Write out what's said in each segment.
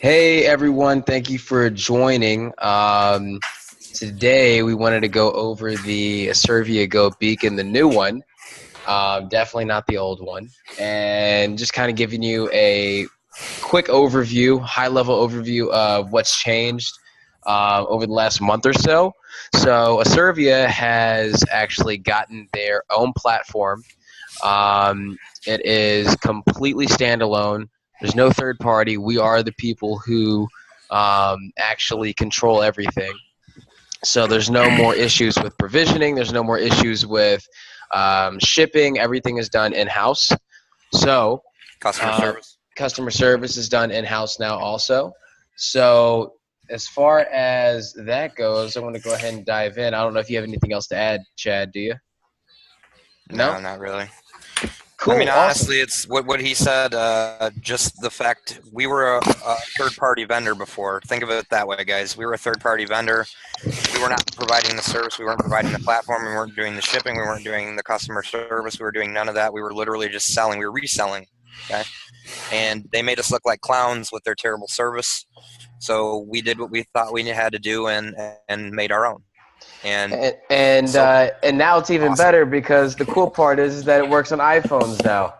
Hey everyone, thank you for joining. Today we wanted to go over the ASIRVIA Go beacon, the new one, definitely not the old one, and just kind of giving you a quick overview, high-level overview of what's changed over the last month or so. So ASIRVIA has actually gotten their own platform. It is completely standalone. There's no third party. We are the people who actually control everything. So there's no more issues with provisioning. There's no more issues with shipping. Everything is done in-house. So customer service is done in-house now also. So as far as that goes, I want to go ahead and dive in. I don't know if you have anything else to add, Chad, do you? No, not really. Cool. I mean, awesome. honestly, it's what he said. Just the fact we were a third-party vendor before. Think of it that way, guys. We were a third-party vendor. We were not providing the service. We weren't providing the platform. We weren't doing the shipping. We weren't doing the customer service. We were doing none of that. We were literally just selling. We were reselling. Okay, and they made us look like clowns with their terrible service. So we did what we thought we had to do and made our own. And now it's even better because the cool part is that it works on iPhones now.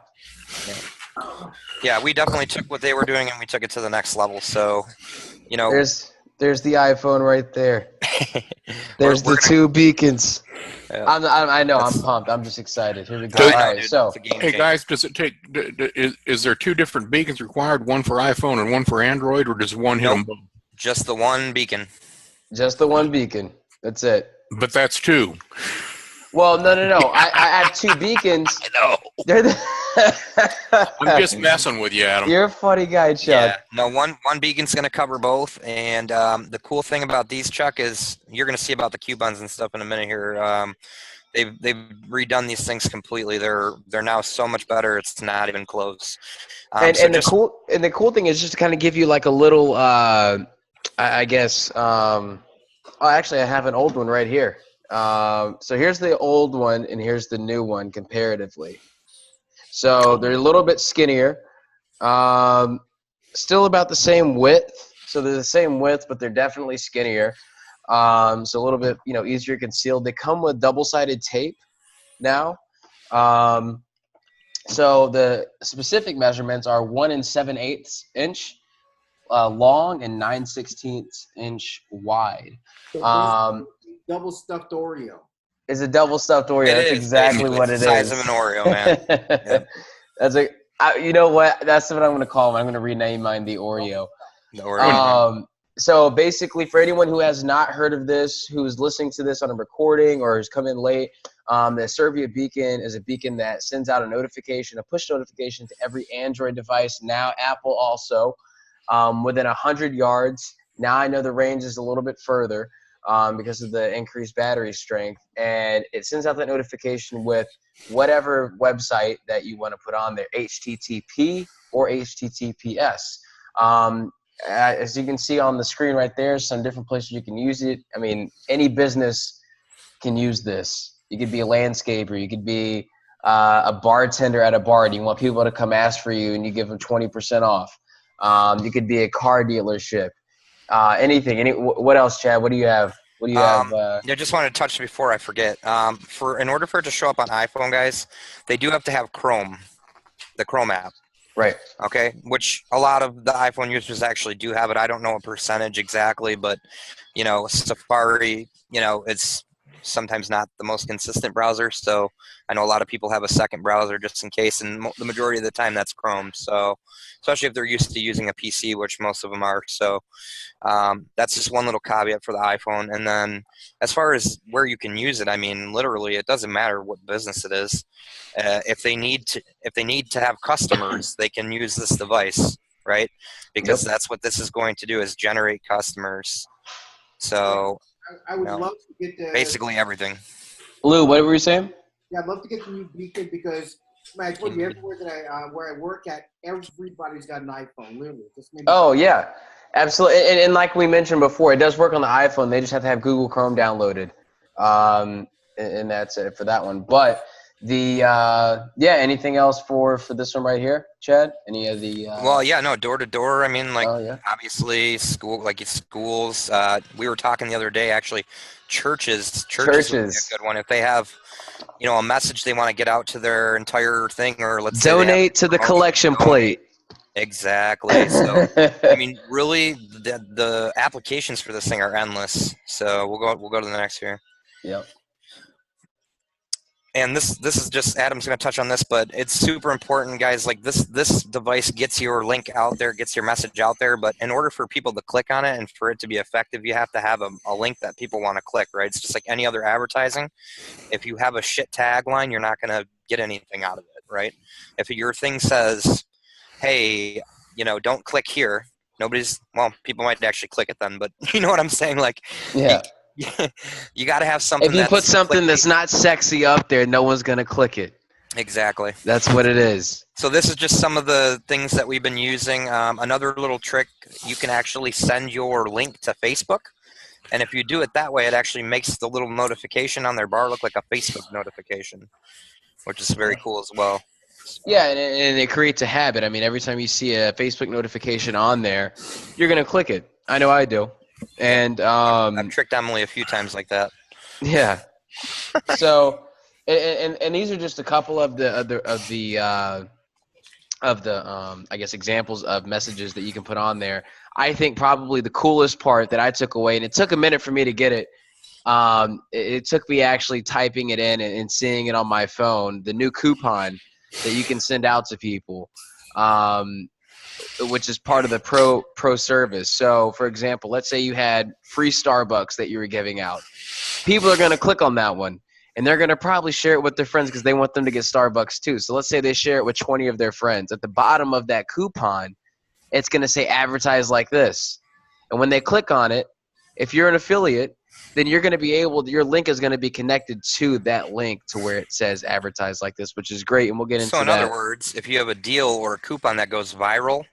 Yeah, we definitely took what they were doing and we took it to the next level. So, you know, there's the iPhone right there. There's the two beacons. I know. I'm pumped. I'm just excited. Here we go. All right, so hey guys, does it take? Is there two different beacons required? One for iPhone and one for Android, or does one hit them both? Just the one beacon. Just the one beacon. That's it. But that's two. Well, no. I have two beacons. I know. I'm just messing with you, Adam. You're a funny guy, Chuck. Yeah. No, one beacon's going to cover both. And the cool thing about these, Chuck, is you're going to see about the Q-buns and stuff in a minute here. They've redone these things completely. They're now so much better. It's not even close. The cool thing is just to kind of give you like a little, I guess. Actually, I have an old one right here. So here's the old one, and here's the new one comparatively. So they're a little bit skinnier, still about the same width. So they're the same width, but they're definitely skinnier. So a little bit, easier concealed. They come with double-sided tape now. So the specific measurements are 1 7/8 inch long and 9/16 inch wide. Double stuffed Oreo. It's a double stuffed Oreo. That's exactly what it is. The size of an Oreo, man. Yep. That's you know what? That's what I'm going to call them. I'm going to rename mine the Oreo. The Oreo. So basically, for anyone who has not heard of this, who's listening to this on a recording or has come in late, the ASIRVIA beacon is a beacon that sends out a notification, a push notification to every Android device. Now Apple also, within 100 yards. Now I know the range is a little bit further. Because of the increased battery strength, and it sends out that notification with whatever website that you want to put on there, HTTP or HTTPS. As you can see on the screen right there, some different places you can use it. I mean, any business can use this. You could be a landscaper. You could be a bartender at a bar, and you want people to come ask for you, and you give them 20% off. You could be a car dealership. Anything. What else, Chad? What do you have? I just wanted to touch before I forget. In order for it to show up on iPhone, guys, they do have to have Chrome, the Chrome app. Right. Okay. Which a lot of the iPhone users actually do have it. I don't know a percentage exactly, but Safari, it's sometimes not the most consistent browser. So I know a lot of people have a second browser just in case, and the majority of the time that's Chrome. So especially if they're used to using a PC, which most of them are. So that's just one little caveat for the iPhone. And then as far as where you can use it, I mean, literally, it doesn't matter what business it is. If they need to have customers, they can use this device, right? Because that's what this is going to do, is generate customers. So I would love to get basically everything. Lou, what were you saying? Yeah, I'd love to get the new beacon because I told you everywhere that where I work at, everybody's got an iPhone, literally. Yeah, absolutely. And like we mentioned before, it does work on the iPhone. They just have to have Google Chrome downloaded, and that's it for that one. But Anything else for this one right here, Chad? Any of the? Well, yeah, no, door to door. I mean, like, Oh, yeah. obviously, schools. We were talking the other day, actually. Churches would be a good one if they have, a message they want to get out to their entire thing, or let's say Donate to the collection plate. Exactly. So, I mean, really, the applications for this thing are endless. So we'll go to the next here. Yep. And this is just, Adam's going to touch on this, but it's super important, guys. Like this device gets your link out there, gets your message out there. But in order for people to click on it and for it to be effective, you have to have a link that people want to click, right? It's just like any other advertising. If you have a shit tagline, you're not going to get anything out of it, right? If your thing says, hey, don't click here, people might actually click it then, but you know what I'm saying? Like, yeah. You got to have something. If you put something that's not sexy up there, no one's going to click it. Exactly. That's what it is. So this is just some of the things that we've been using. Another little trick, you can actually send your link to Facebook. And if you do it that way, it actually makes the little notification on their bar look like a Facebook notification, which is very cool as well. Yeah, and it creates a habit. I mean, every time you see a Facebook notification on there, you're going to click it. I know I do. And I've tricked Emily a few times like that. Yeah. So, and these are just a couple of the I guess examples of messages that you can put on there. I think probably the coolest part that I took away, and it took a minute for me to get it. It took me actually typing it in and seeing it on my phone. The new coupon that you can send out to people. Which is part of the pro service. So, for example, let's say you had free Starbucks that you were giving out. People are going to click on that one, and they're going to probably share it with their friends because they want them to get Starbucks too. So let's say they share it with 20 of their friends. At the bottom of that coupon, it's going to say advertise like this. And when they click on it, if you're an affiliate, then you're going to be your link is going to be connected to that link to where it says advertise like this, which is great. And we'll get into that. So in other words, if you have a deal or a coupon that goes viral,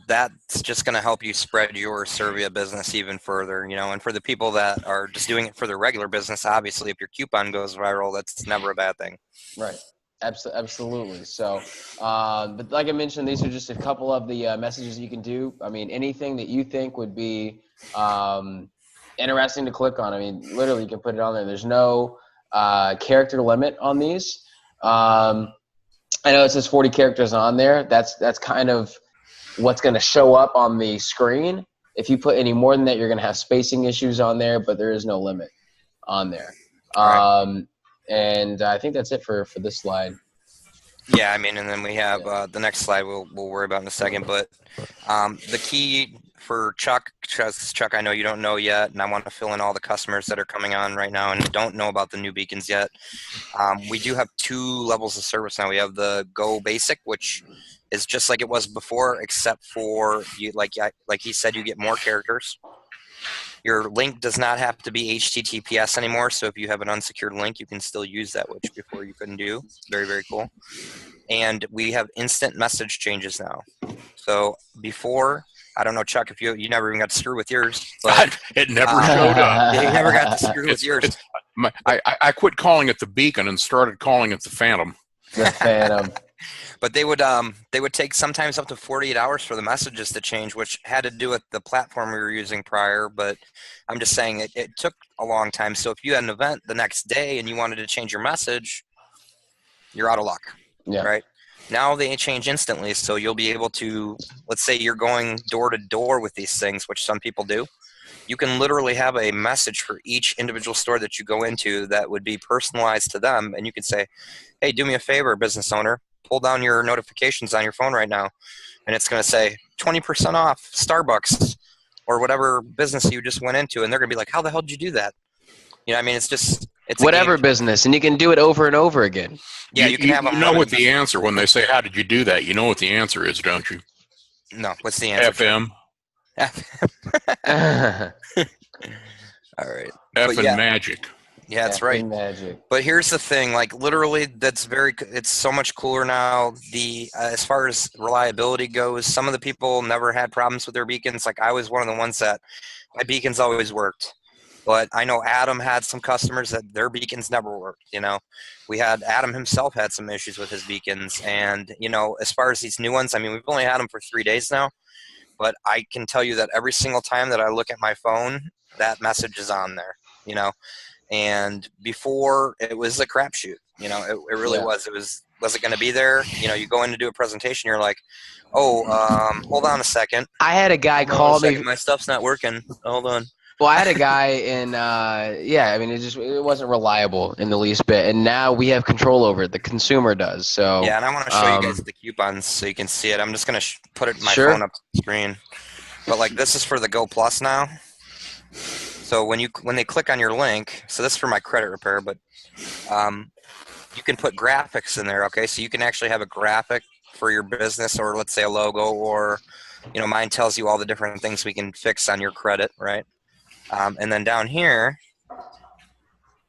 that's just going to help you spread your ASIRVIA business even further, and for the people that are just doing it for their regular business, obviously, if your coupon goes viral, that's never a bad thing. Right. Absolutely. So, but like I mentioned, these are just a couple of the messages you can do. I mean, anything that you think would be interesting to click on. I mean, literally, you can put it on there. There's no character limit on these. I know it says 40 characters on there. That's kind of what's going to show up on the screen. If you put any more than that, you're going to have spacing issues on there, but there is no limit on there. Right. And I think that's it for this slide. Yeah, I mean, and then we have the next slide we'll worry about in a second. But the key for Chuck, I know you don't know yet, and I want to fill in all the customers that are coming on right now and don't know about the new beacons yet. We do have 2 levels of service now. We have the Go Basic, which is just like it was before, except for you, like he said, you get more characters. Your link does not have to be HTTPS anymore, so if you have an unsecured link, you can still use that, which before you couldn't do. Very, very cool. And we have instant message changes now. So before, I don't know, Chuck, if you never even got to screw with yours. But, it never showed up. You never got to screw with yours. I quit calling it the Beacon and started calling it the Phantom. The Phantom. But they would take sometimes up to 48 hours for the messages to change, which had to do with the platform we were using prior. But I'm just saying it took a long time. So if you had an event the next day and you wanted to change your message, you're out of luck. Yeah. Right? Now they change instantly, so you'll be able to, let's say you're going door to door with these things, which some people do. You can literally have a message for each individual store that you go into that would be personalized to them, and you can say, hey, do me a favor, business owner, pull down your notifications on your phone right now, and it's going to say 20% off Starbucks or whatever business you just went into, and they're going to be like, how the hell did you do that? I mean, it's whatever business, and you can do it over and over again. Yeah, you can have you know what the answer, when they say, how did you do that? You know what the answer is, don't you? No, what's the answer? FM. All right. Effing magic. Yeah, that's right. Magic. But here's the thing, like literally it's so much cooler now. As far as reliability goes, some of the people never had problems with their beacons. Like I was one of the ones that my beacons always worked. But I know Adam had some customers that their beacons never worked. We had Adam himself had some issues with his beacons, and as far as these new ones, I mean, we've only had them for 3 days now, but I can tell you that every single time that I look at my phone, that message is on there. And before it was a crapshoot. It really was. Was it going to be there? You go in to do a presentation, you're like, hold on a second. I had a guy call me. My stuff's not working. Hold on. Well, I had a guy in, I mean, it wasn't reliable in the least bit, and now we have control over it. The consumer does. So yeah, and I want to show you guys the coupons so you can see it. I'm just gonna put it in my phone up the screen. But like this is for the Go Plus now. So when they click on your link, so this is for my credit repair, but you can put graphics in there. Okay, so you can actually have a graphic for your business, or let's say a logo, or mine tells you all the different things we can fix on your credit, right? And then down here,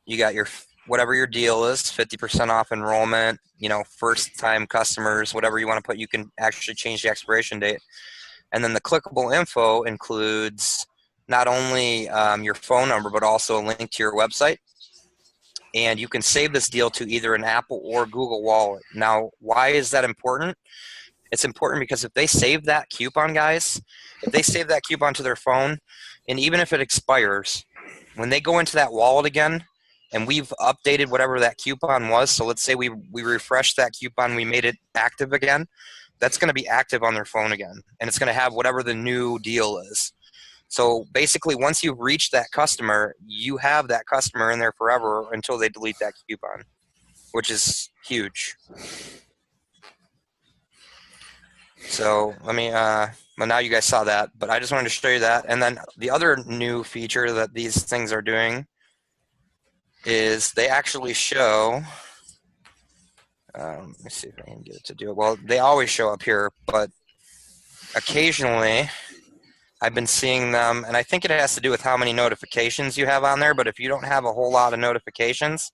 you got your whatever your deal is, 50% off enrollment, first-time customers, whatever you want to put. You can actually change the expiration date. And then the clickable info includes not only your phone number, but also a link to your website. And you can save this deal to either an Apple or Google Wallet. Now, why is that important? It's important because if they save that coupon, guys, if they save that coupon to their phone, and even if it expires, when they go into that wallet again, and we've updated whatever that coupon was, so let's say we refreshed that coupon, we made it active again, that's going to be active on their phone again, and it's going to have whatever the new deal is. So basically, once you've reached that customer, you have that customer in there forever until they delete that coupon, which is huge. So let me, well, now you guys saw that, but I just wanted to show you that. And then the other new feature that these things are doing is they actually show, let me see if I can get it to do it. Well, they always show up here, but occasionally I've been seeing them, and I think it has to do with how many notifications you have on there, but if you don't have a whole lot of notifications,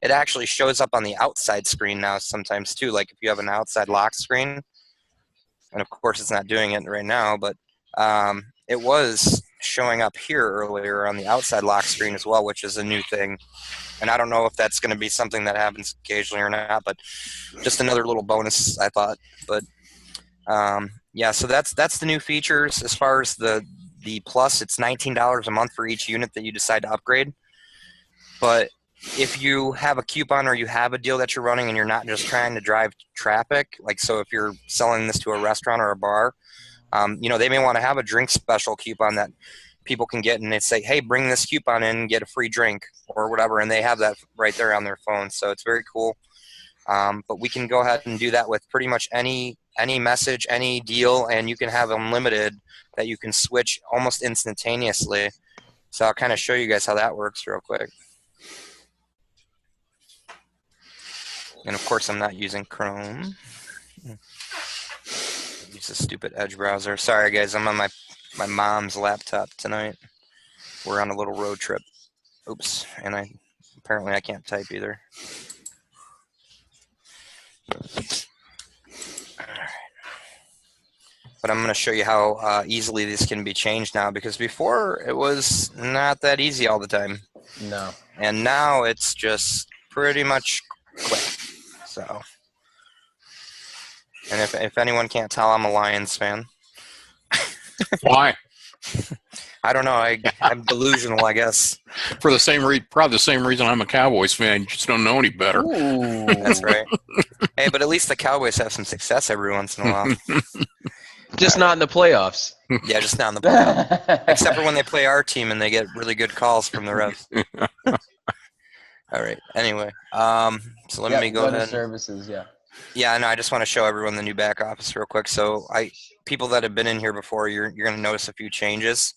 it actually shows up on the outside screen now sometimes too, like if you have an outside lock screen. And of course, it's not doing it right now, but it was showing up here earlier on the outside lock screen as well, which is a new thing. And I don't know if that's going to be something that happens occasionally or not, but just another little bonus, I thought. But yeah, so that's the new features. As far as the Plus, it's $19 a month for each unit that you decide to upgrade. But if you have a coupon or you have a deal that you're running and you're not just trying to drive traffic, like so if you're selling this to a restaurant or a bar, they may want to have a drink special coupon that people can get, and they say, hey, bring this coupon in and get a free drink or whatever, and they have that right there on their phone. So it's very cool. But we can go ahead and do that with pretty much any message, any deal, and you can have unlimited that you can switch almost instantaneously. So I'll kind of show you guys how that works real quick. And of course, I'm not using Chrome. Use the stupid Edge browser. Sorry, guys, I'm on my mom's laptop tonight. We're on a little road trip. Oops, and apparently I can't type either. But I'm going to show you how easily this can be changed now, because before it was not that easy all the time. No. And now it's just pretty much quick. So, and if anyone can't tell, I'm a Lions fan. Why? I don't know. I'm delusional, I guess. For the same probably the same reason I'm a Cowboys fan. You just don't know any better. Ooh. That's right. Hey, but at least the Cowboys have some success every once in a while. Just not in the playoffs. Yeah, just not in the playoffs. Except for when they play our team and they get really good calls from the refs. All right. Anyway, so let me go ahead. Services, yeah. Yeah, no, I just want to show everyone the new back office real quick. So people that have been in here before, you're going to notice a few changes.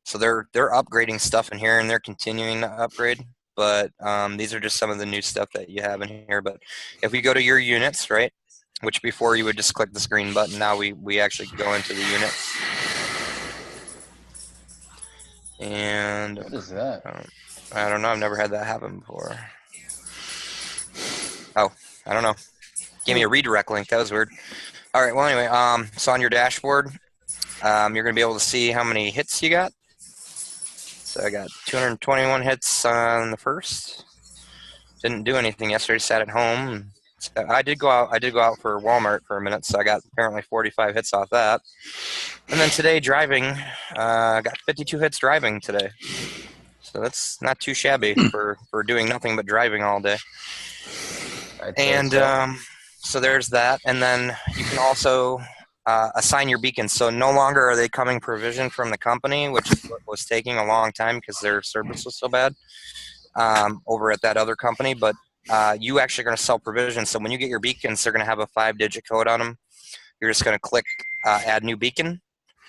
So they're upgrading stuff in here, and they're continuing to upgrade. But these are just some of the new stuff that you have in here. But if we go to your units, right, which before you would just click this green button, now we actually go into the units. And what is that? I don't know. I've never had that happen before. Oh, I don't know. Gave me a redirect link. That was weird. All right. Well, anyway, so on your dashboard, you're going to be able to see how many hits you got. So I got 221 hits on the first. Didn't do anything yesterday. Sat at home. So I did go out for Walmart for a minute, so I got apparently 45 hits off that. And then today driving, I got 52 hits driving today. So that's not too shabby for doing nothing but driving all day. And so there's that. And then you can also assign your beacons. So no longer are they coming provisioned from the company, which is what was taking a long time because their service was so bad over at that other company. But you actually are going to sell provisions. So when you get your beacons, they're going to have a 5-digit code on them. You're just going to click add new beacon.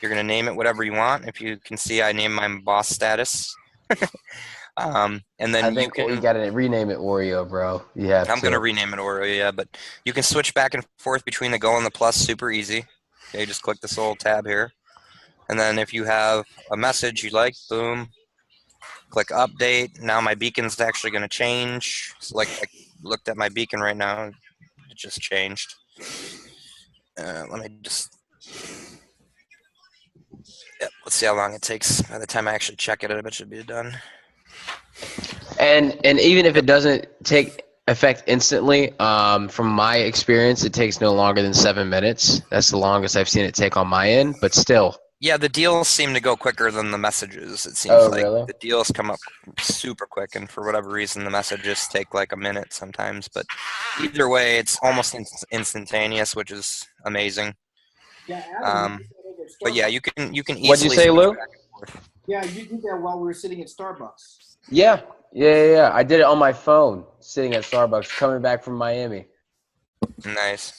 You're going to name it whatever you want. If you can see, I named my boss status. And then I think you got to rename it Oreo, bro. I'm going to rename it Oreo, yeah. But you can switch back and forth between the go and the plus super easy. Okay, just click this little tab here. And then if you have a message you like, boom, click update. Now my beacon's actually going to change. So like I looked at my beacon right now. It just changed. Let me just... Yep, let's see how long it takes. By the time I actually check it, I bet it should be done. And even if it doesn't take effect instantly, from my experience, it takes no longer than 7 minutes. That's the longest I've seen it take on my end, but still. Yeah, the deals seem to go quicker than the messages. It seems like really? The deals come up super quick, and for whatever reason, the messages take like a minute sometimes. But either way, it's almost instantaneous, which is amazing. Yeah, Adam, but yeah, you can easily. What'd you say, Lou? Yeah, you did that while we were sitting at Starbucks. Yeah. I did it on my phone, sitting at Starbucks, coming back from Miami. Nice.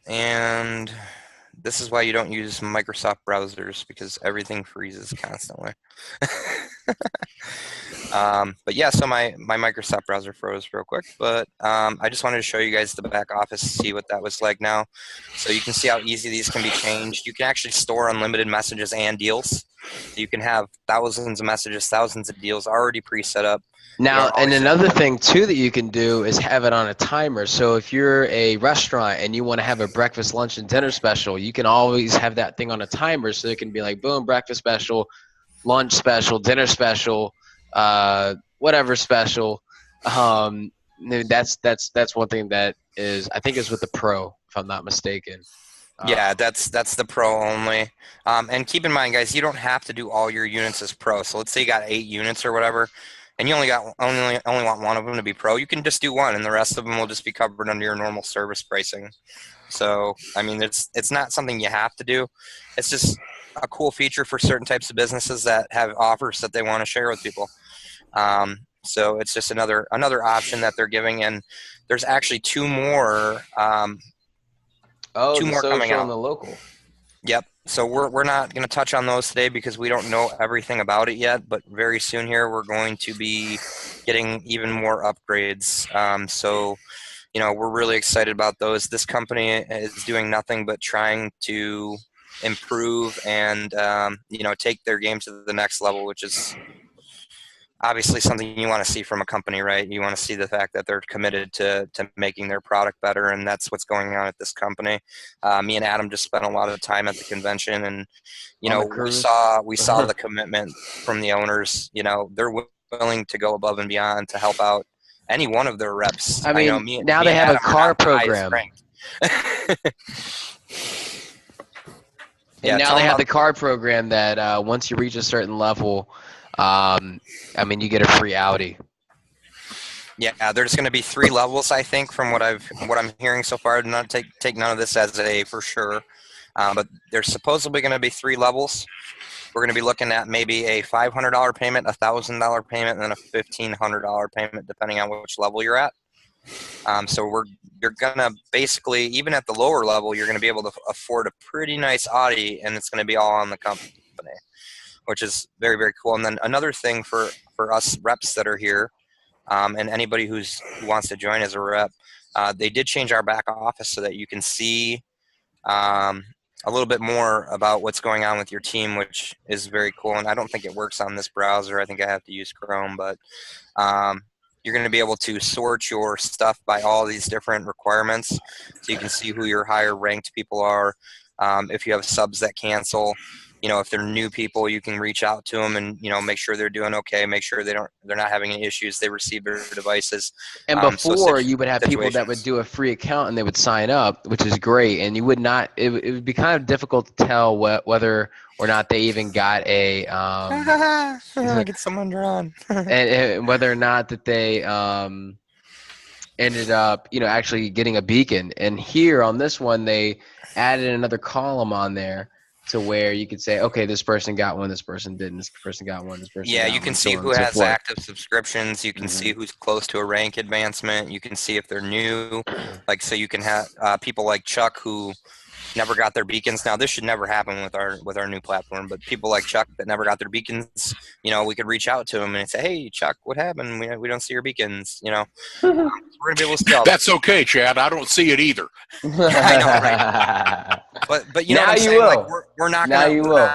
And this is why you don't use Microsoft browsers, because everything freezes constantly. But yeah, so my Microsoft browser froze real quick, but I just wanted to show you guys the back office, see what that was like now. So you can see how easy these can be changed. You can actually store unlimited messages and deals. So you can have thousands of messages, thousands of deals already pre-set up. Now, and another thing too that you can do is have it on a timer. So if you're a restaurant and you want to have a breakfast, lunch, and dinner special, you can always have that thing on a timer, so it can be like, boom, breakfast special, lunch special, dinner special, whatever special. That's one thing that is, I think, is with the Pro, if I'm not mistaken. Yeah, that's the Pro only. And keep in mind, guys, you don't have to do all your units as Pro. So let's say you got 8 units or whatever, and you only want one of them to be Pro. You can just do one, and the rest of them will just be covered under your normal service pricing. So I mean, it's not something you have to do. It's just a cool feature for certain types of businesses that have offers that they want to share with people. So it's just another option that they're giving, and there's actually 2 more. 2 more coming out. And the local. Yep. So we're not going to touch on those today because we don't know everything about it yet. But very soon here, we're going to be getting even more upgrades. So, you know, we're really excited about those. This company is doing nothing but trying to improve and you know, take their game to the next level, which is obviously something you want to see from a company, right? You want to see the fact that they're committed to making their product better, and that's what's going on at this company. Me and Adam just spent a lot of time at the convention, and you know, we saw the commitment from the owners. You know, they're willing to go above and beyond to help out any one of their reps. I mean, now they have a car program. Yeah, now they have the card program that once you reach a certain level, I mean, you get a free Audi. Yeah, there's going to be 3 levels, I think, from what I'm hearing so far. Do not take none of this as a for sure, but there's supposedly going to be 3 levels. We're going to be looking at maybe a $500 payment, a $1,000 payment, and then a $1,500 payment, depending on which level you're at. So you're gonna basically, even at the lower level, you're gonna be able to afford a pretty nice Audi, and it's gonna be all on the company, which is very, very cool. And then another thing for us reps that are here, and anybody who wants to join as a rep, they did change our back office so that you can see a little bit more about what's going on with your team, which is very cool. And I don't think it works on this browser. I think I have to use Chrome, but you're going to be able to sort your stuff by all these different requirements, so you can see who your higher ranked people are. If you have subs that cancel, if they're new people, you can reach out to them and make sure they're doing okay, make sure they're not having any issues, they receive their devices. And So before, you would have people that would situations. do a free account and they would sign up, which is great. And you would not. It would be kind of difficult to tell whether or not they even got a Get someone drawn. and whether or not that they ended up, actually getting a beacon. And here on this one, they added another column on there to where you could say, okay, this person got one, this person didn't, this person got one, this person Yeah, got you can one, see so on who and so has forth. active subscriptions. You can see who's close to a rank advancement. You can see if they're new. Like, so you can have people like Chuck who never got their beacons. Now, this should never happen with our new platform, but people like Chuck that never got their beacons, we could reach out to them and say, hey, Chuck, what happened? We don't see your beacons. We're going to be able to see all that. That's okay, Chad. I don't see it either. I know, right? But you know Now what I'm you saying? will. Like, we're not Now going you to. will.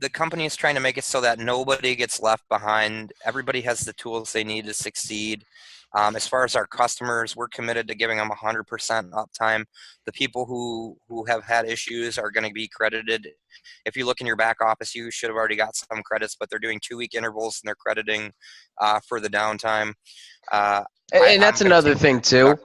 The company is trying to make it so that nobody gets left behind. Everybody has the tools they need to succeed. As far as our customers, we're committed to giving them 100% uptime. The people who have had issues are going to be credited. If you look in your back office, you should have already got some credits, but they're doing 2-week intervals and they're crediting for the downtime. And that's another thing too.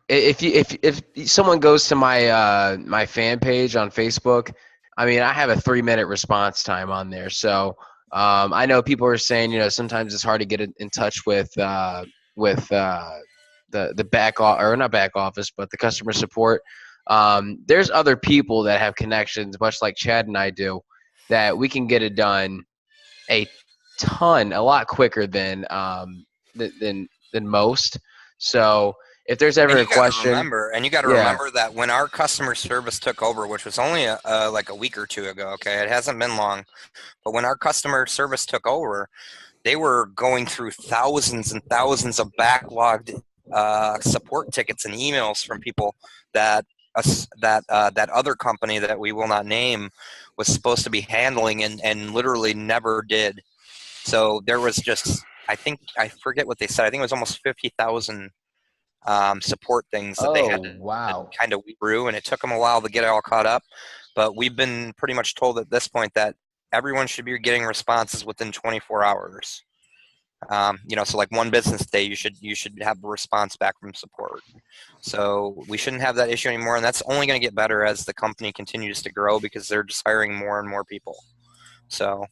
If someone goes to my my fan page on Facebook, I mean, I have a 3-minute response time on there. So I know people are saying, sometimes it's hard to get in touch with the back or not back office, but the customer support. There's other people that have connections, much like Chad and I do, that we can get it done a lot quicker than most. So if there's ever a question, you got to remember that when our customer service took over, which was only like a week or two ago, okay, it hasn't been long, but when our customer service took over, they were going through thousands and thousands of backlogged support tickets and emails from people that that other company that we will not name was supposed to be handling and literally never did. So there was just, I forget what they said. I think it was almost 50,000 support things that they had to kind of weed through, and it took them a while to get it all caught up. But we've been pretty much told at this point that everyone should be getting responses within 24 hours. So like one business day, you should have a response back from support. So we shouldn't have that issue anymore, and that's only going to get better as the company continues to grow because they're just hiring more and more people. So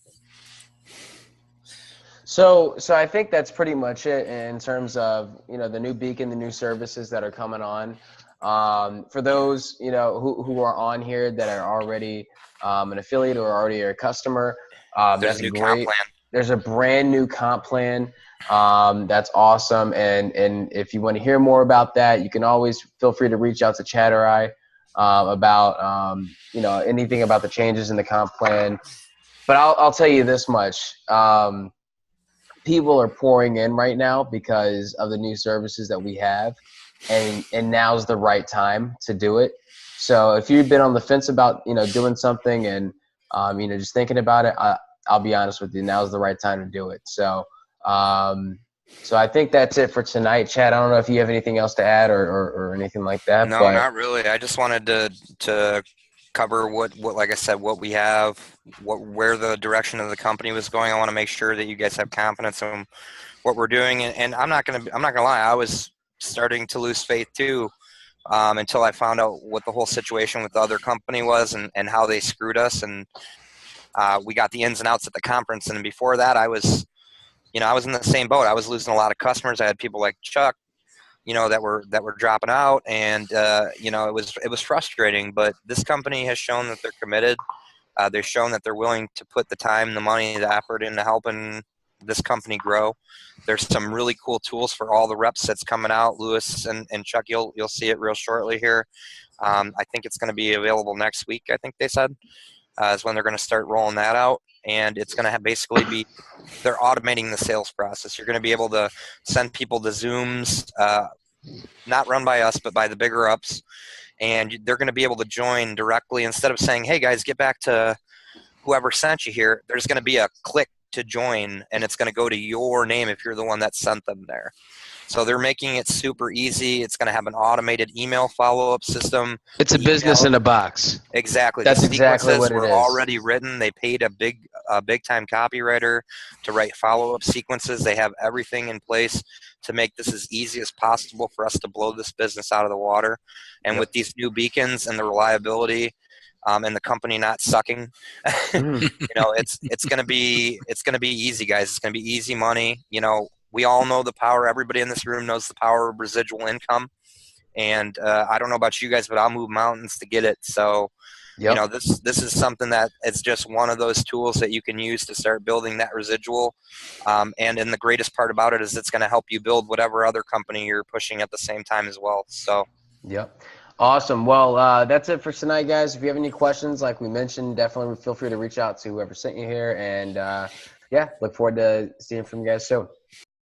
I think that's pretty much it in terms of the new beacon, the new services that are coming on. For those who are on here that are already an affiliate or already a customer, there's that's a new great. comp plan. There's a brand new comp plan. That's awesome. And if you want to hear more about that, you can always feel free to reach out to Chad or I about anything about the changes in the comp plan. But I'll tell you this much. People are pouring in right now because of the new services that we have, and now's the right time to do it. So if you've been on the fence about doing something and just thinking about it, I'll be honest with you, now's the right time to do it. So so I think that's it for tonight. Chad, I don't know if you have anything else to add or anything like that. No, not really. I just wanted to cover what like I said, what we have, where the direction of the company was going. I want to make sure that you guys have confidence in what we're doing. And I'm not gonna lie, I was starting to lose faith too, until I found out what the whole situation with the other company was and how they screwed us. And we got the ins and outs at the conference. And before that, I was in the same boat. I was losing a lot of customers. I had people like Chuck, that were dropping out, and it was frustrating. But this company has shown that they're committed. They've shown that they're willing to put the time, the money, the effort into helping this company grow. There's some really cool tools for all the reps that's coming out. Lewis and Chuck, you'll see it real shortly here. I think it's going to be available next week. I think they said is when they're going to start rolling that out, and it's going to basically be they're automating the sales process. You're going to be able to send people to Zooms, not run by us, but by the bigger ups, and they're going to be able to join directly. Instead of saying, hey guys, get back to whoever sent you here, there's going to be a click to join, and it's going to go to your name if you're the one that sent them there. So they're making it super easy. It's going to have an automated email follow-up system. It's a business in a box. Exactly. That's The exactly sequences what it were is. already written. They paid a big time copywriter to write follow-up sequences. They have everything in place to make this as easy as possible for us to blow this business out of the water. And with these new beacons and the reliability, and the company not sucking, it's gonna be easy, guys. It's gonna be easy money. We all know the power. Everybody in this room knows the power of residual income. And I don't know about you guys, but I'll move mountains to get it. So, this is something that it's just one of those tools that you can use to start building that residual. And the greatest part about it is it's going to help you build whatever other company you're pushing at the same time as well. So, Awesome. Well, that's it for tonight, guys. If you have any questions, like we mentioned, definitely feel free to reach out to whoever sent you here. And look forward to seeing from you guys soon.